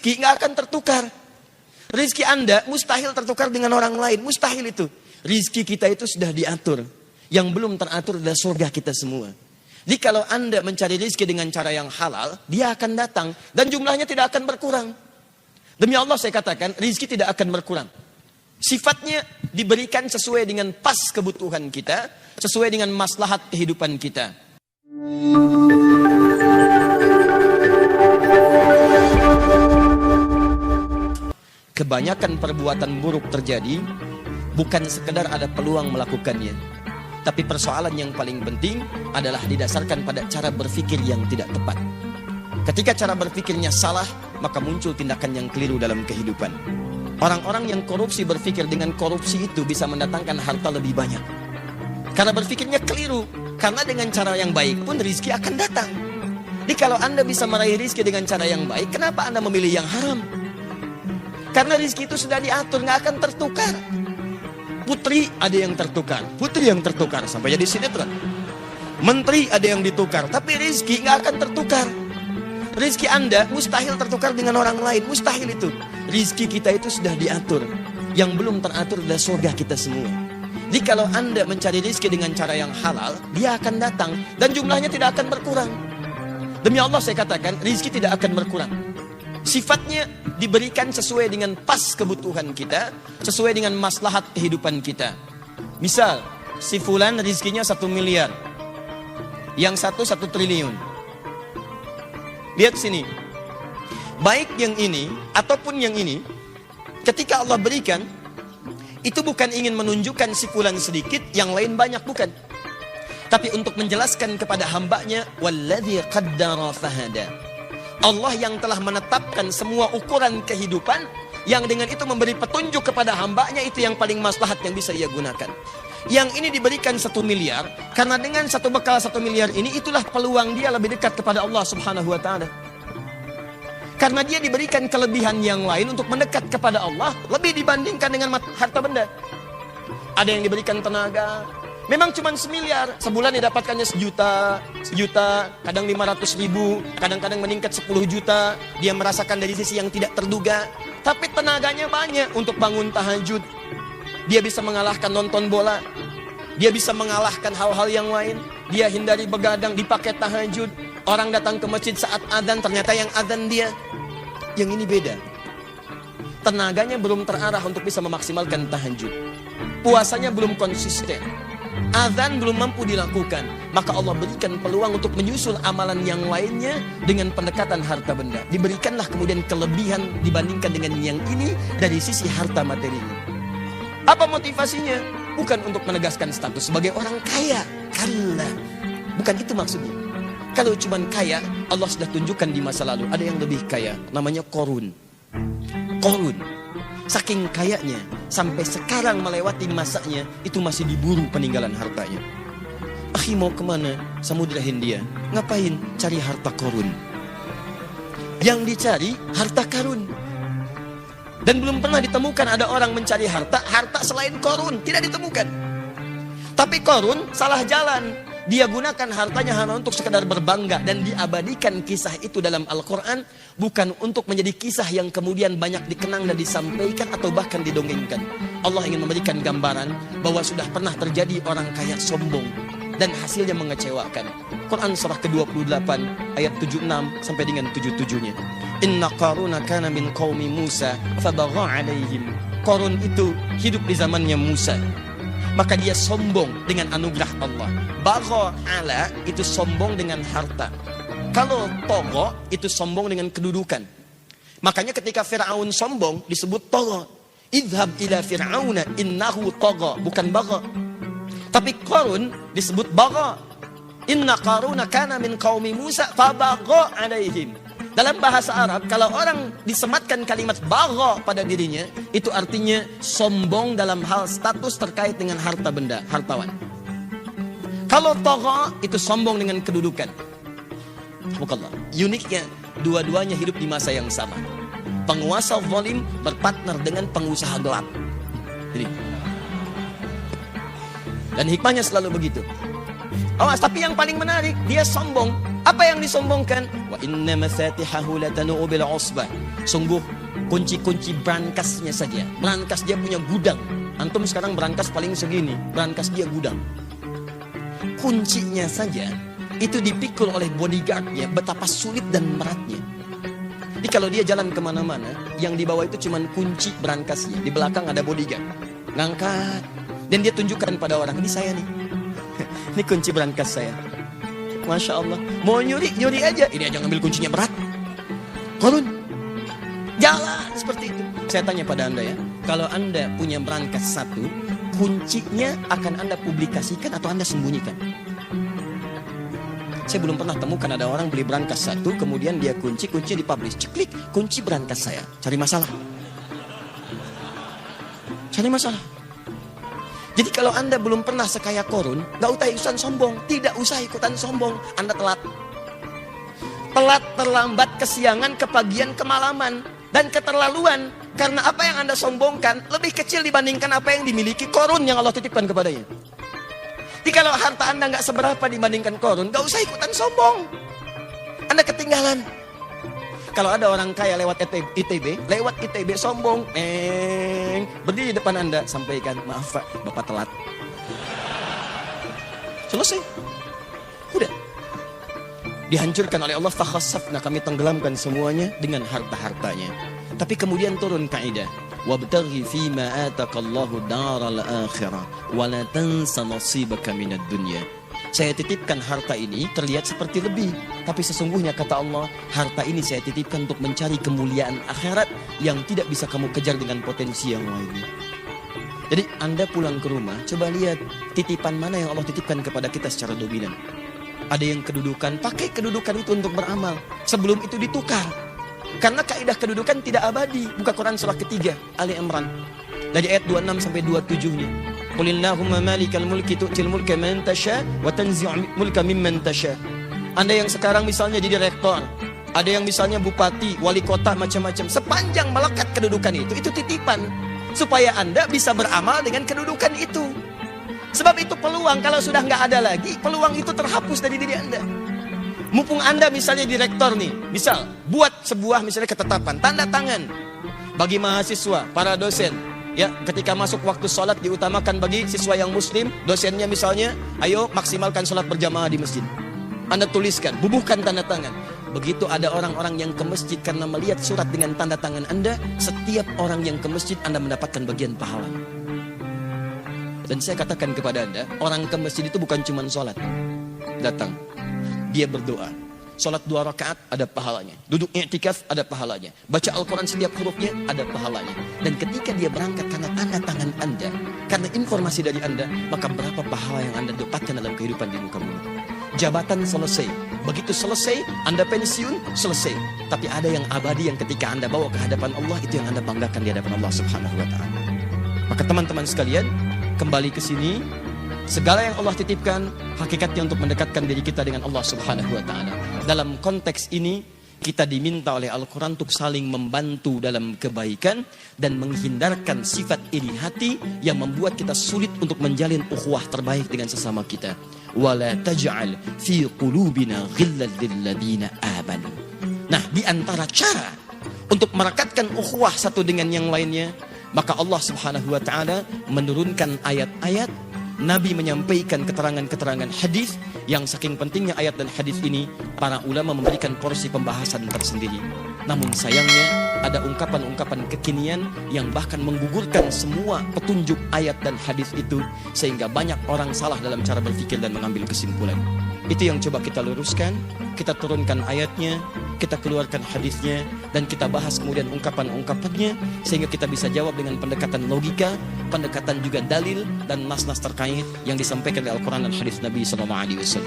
rizki nggak akan tertukar. Rizki Anda mustahil tertukar dengan orang lain, mustahil itu. Rizki kita itu sudah diatur. Yang belum teratur adalah surga kita semua. Jadi kalau Anda mencari rizki dengan cara yang halal, dia akan datang dan jumlahnya tidak akan berkurang. Demi Allah saya katakan, rizki tidak akan berkurang. Sifatnya diberikan sesuai dengan pas kebutuhan kita, sesuai dengan maslahat kehidupan kita. Kebanyakan perbuatan buruk terjadi bukan sekedar ada peluang melakukannya, tapi persoalan yang paling penting adalah didasarkan pada cara berpikir yang tidak tepat. Ketika cara berpikirnya salah, maka muncul tindakan yang keliru dalam kehidupan. Orang-orang yang korupsi berpikir dengan korupsi itu bisa mendatangkan harta lebih banyak. Karena berpikirnya keliru. Karena dengan cara yang baik pun rizki akan datang. Jadi kalau Anda bisa meraih rizki dengan cara yang baik, kenapa Anda memilih yang haram? Karena rizki itu sudah diatur, nggak akan tertukar. Putri ada yang tertukar, putri yang tertukar sampai jadi sinetron. Menteri ada yang ditukar, tapi rizki nggak akan tertukar. Rizki Anda mustahil tertukar dengan orang lain, mustahil itu. Rizki kita itu sudah diatur. Yang belum teratur adalah surga kita semua. Jadi kalau Anda mencari rizki dengan cara yang halal, dia akan datang dan jumlahnya tidak akan berkurang. Demi Allah saya katakan, rizki tidak akan berkurang. Sifatnya diberikan sesuai dengan pas kebutuhan kita, sesuai dengan maslahat kehidupan kita. Misal, si fulan rizkinya 1 miliar, yang satu 1 triliun. Lihat sini, baik yang ini ataupun yang ini, ketika Allah berikan, itu bukan ingin menunjukkan si fulan sedikit, yang lain banyak, bukan. Tapi untuk menjelaskan kepada hambanya, walladzi qaddara fahada. Allah yang telah menetapkan semua ukuran kehidupan, yang dengan itu memberi petunjuk kepada hambanya, itu yang paling maslahat yang bisa ia gunakan. Yang ini diberikan 1 miliar, karena dengan satu bekal 1 miliar ini, itulah peluang dia lebih dekat kepada Allah subhanahu wa ta'ala. Karena dia diberikan kelebihan yang lain untuk mendekat kepada Allah, lebih dibandingkan dengan harta benda. Ada yang diberikan tenaga, memang cuma 1 miliar, sebulan didapatkannya 1 juta, kadang 500 ribu, kadang-kadang meningkat 10 juta. Dia merasakan dari sisi yang tidak terduga. Tapi tenaganya banyak untuk bangun tahajud. Dia bisa mengalahkan nonton bola. Dia bisa mengalahkan hal-hal yang lain. Dia hindari begadang, dipakai tahajud. Orang datang ke masjid saat adzan, ternyata yang adzan dia. Yang ini beda. Tenaganya belum terarah untuk bisa memaksimalkan tahajud. Puasanya belum konsisten. Azan belum mampu dilakukan, maka Allah berikan peluang untuk menyusul amalan yang lainnya dengan pendekatan harta benda. Diberikanlah kemudian kelebihan dibandingkan dengan yang ini dari sisi harta materinya. Apa motivasinya? Bukan untuk menegaskan status sebagai orang kaya. Kalla. Bukan itu maksudnya. Kalau cuma kaya, Allah sudah tunjukkan di masa lalu. Ada yang lebih kaya, namanya Qorun. Qorun. Saking kayanya, sampai sekarang melewati masanya, itu masih diburu peninggalan hartanya. Akhi mau kemana? Samudra Hindia. Ngapain? Cari harta Qorun. Yang dicari harta karun. Dan belum pernah ditemukan ada orang mencari harta selain Qorun. Tidak ditemukan. Tapi Qorun salah jalan. Dia gunakan hartanya hanya untuk sekedar berbangga. Dan diabadikan kisah itu dalam Al-Quran. Bukan untuk menjadi kisah yang kemudian banyak dikenang dan disampaikan atau bahkan didongengkan. Allah ingin memberikan gambaran bahwa sudah pernah terjadi orang kaya sombong. Dan hasilnya mengecewakan. Quran surah ke-28 ayat 76 sampai dengan 77-nya. Inna Qaruna kana min qaumi Musa fabagha alaihim. Qarun itu hidup di zamannya Musa. Maka dia sombong dengan anugerah Allah. Bagha ala itu sombong dengan harta. Kalau togha itu sombong dengan kedudukan. Makanya ketika Fir'aun sombong disebut togha. Idhab ila Fir'auna innahu togha, bukan bagha. Tapi Qarun disebut bagha. Inna Qaruna kana min qaumi Musa fabagha alaihim. Dalam bahasa Arab, kalau orang disematkan kalimat bagha pada dirinya, itu artinya sombong dalam hal status terkait dengan harta benda, hartawan. Kalau tagha, itu sombong dengan kedudukan. Subhanallah. Uniknya, dua-duanya hidup di masa yang sama. Penguasa zalim berpartner dengan pengusaha gelap. Jadi, dan hikmahnya selalu begitu. Awas, tapi yang paling menarik, dia sombong. Apa yang disombongkan? Wa inna mafatihahu latanu bil usbah. Sungguh kunci-kunci brankasnya saja. Brankas dia punya gudang. Antum sekarang brankas paling segini, brankas dia gudang. Kuncinya saja itu dipikul oleh bodyguardnya, betapa sulit dan beratnya. Jadi kalau dia jalan kemana-mana, yang dibawa itu cuma kunci brankasnya. Di belakang ada bodyguard, ngangkat. Dan dia tunjukkan pada orang, ini saya nih. Ini kunci brankas saya. Masya Allah. Mau nyuri, nyuri aja. Ini aja ngambil kuncinya berat. Korun. Jalan seperti itu. Saya tanya pada Anda ya, kalau Anda punya brankas satu, kuncinya akan Anda publikasikan atau Anda sembunyikan? Saya belum pernah temukan ada orang beli brankas satu, kemudian dia kunci dipublish. Ceklik, kunci brankas saya. Cari masalah. Cari masalah. Jadi kalau Anda belum pernah sekaya Korun, gak usah ikutan sombong. Tidak usah ikutan sombong. Anda telat. Telat, terlambat, kesiangan, kepagian, kemalaman. Dan keterlaluan. Karena apa yang Anda sombongkan lebih kecil dibandingkan apa yang dimiliki Korun yang Allah titipkan kepadanya. Jadi kalau harta Anda nggak seberapa dibandingkan Korun, nggak usah ikutan sombong. Anda ketinggalan. Kalau ada orang kaya lewat ITB sombong, berdiri di depan Anda, sampaikan, maaf Pak, Bapak telat. Selesai. Udah. Dihancurkan oleh Allah, fakhassafna, kami tenggelamkan semuanya dengan harta-hartanya. Tapi kemudian turun kaidah. Wabtaghi fima atakallahu daral akhirah wa la tansa nasibaka minad dunya. Saya titipkan harta ini terlihat seperti lebih, tapi sesungguhnya kata Allah, harta ini saya titipkan untuk mencari kemuliaan akhirat yang tidak bisa kamu kejar dengan potensi yang lainnya. Jadi Anda pulang ke rumah, coba lihat titipan mana yang Allah titipkan kepada kita secara dominan. Ada yang kedudukan, pakai kedudukan itu untuk beramal. Sebelum itu ditukar. Karena kaidah kedudukan tidak abadi. Buka Quran surah ketiga, Ali Imran. Dari ayat 26 sampai 27-nya. Qulillahumma malikal mulki tu'til mulka man tasha wa tanzi'ul mulka mimman tasha. Anda yang sekarang misalnya jadi rektor, ada yang misalnya bupati, wali kota, macam-macam. Sepanjang melekat kedudukan itu titipan. Supaya Anda bisa beramal dengan kedudukan itu. Sebab itu peluang, kalau sudah nggak ada lagi, peluang itu terhapus dari diri Anda. Mumpung Anda misalnya direktor nih, misal buat sebuah misalnya ketetapan, tanda tangan bagi mahasiswa, para dosen. Ya, ketika masuk waktu sholat diutamakan bagi siswa yang muslim, dosennya misalnya, ayo maksimalkan sholat berjamaah di masjid. Anda tuliskan, bubuhkan tanda tangan. Begitu ada orang-orang yang ke masjid karena melihat surat dengan tanda tangan Anda, setiap orang yang ke masjid Anda mendapatkan bagian pahala. Dan saya katakan kepada Anda, orang ke masjid itu bukan cuma sholat. Datang. Dia berdoa. Sholat 2 rakaat ada pahalanya. Duduk i'tikaf ada pahalanya. Baca Al-Quran setiap hurufnya ada pahalanya. Dan ketika dia berangkat karena tanda tangan Anda, karena informasi dari Anda, maka berapa pahala yang Anda dapatkan dalam kehidupan di muka bumi. Jabatan selesai. Begitu selesai, Anda pensiun, selesai. Tapi ada yang abadi yang ketika Anda bawa ke hadapan Allah, itu yang Anda banggakan di hadapan Allah Subhanahu wa Ta'ala. Maka teman-teman sekalian, kembali ke sini. Segala yang Allah titipkan hakikatnya untuk mendekatkan diri kita dengan Allah Subhanahu wa Ta'ala. Dalam konteks ini kita diminta oleh Al-Quran untuk saling membantu dalam kebaikan dan menghindarkan sifat iri hati yang membuat kita sulit untuk menjalin ukhuwah terbaik dengan sesama kita. Wala taj'al fi qulubina ghillan lil ladina amanu. Nah, di antara cara untuk merekatkan ukhuwah satu dengan yang lainnya, maka Allah Subhanahu wa Ta'ala menurunkan ayat-ayat. Nabi menyampaikan keterangan-keterangan hadis yang saking pentingnya ayat dan hadis ini, para ulama memberikan porsi pembahasan tersendiri. Namun sayangnya ada ungkapan-ungkapan kekinian yang bahkan menggugurkan semua petunjuk ayat dan hadis itu, sehingga banyak orang salah dalam cara berpikir dan mengambil kesimpulan. Itu yang coba kita luruskan, kita turunkan ayatnya, kita keluarkan hadisnya, dan kita bahas kemudian ungkapan-ungkapannya, sehingga kita bisa jawab dengan pendekatan logika, pendekatan juga dalil dan nas-nas terkait yang disampaikan oleh Al-Quran dan hadis Nabi SAW.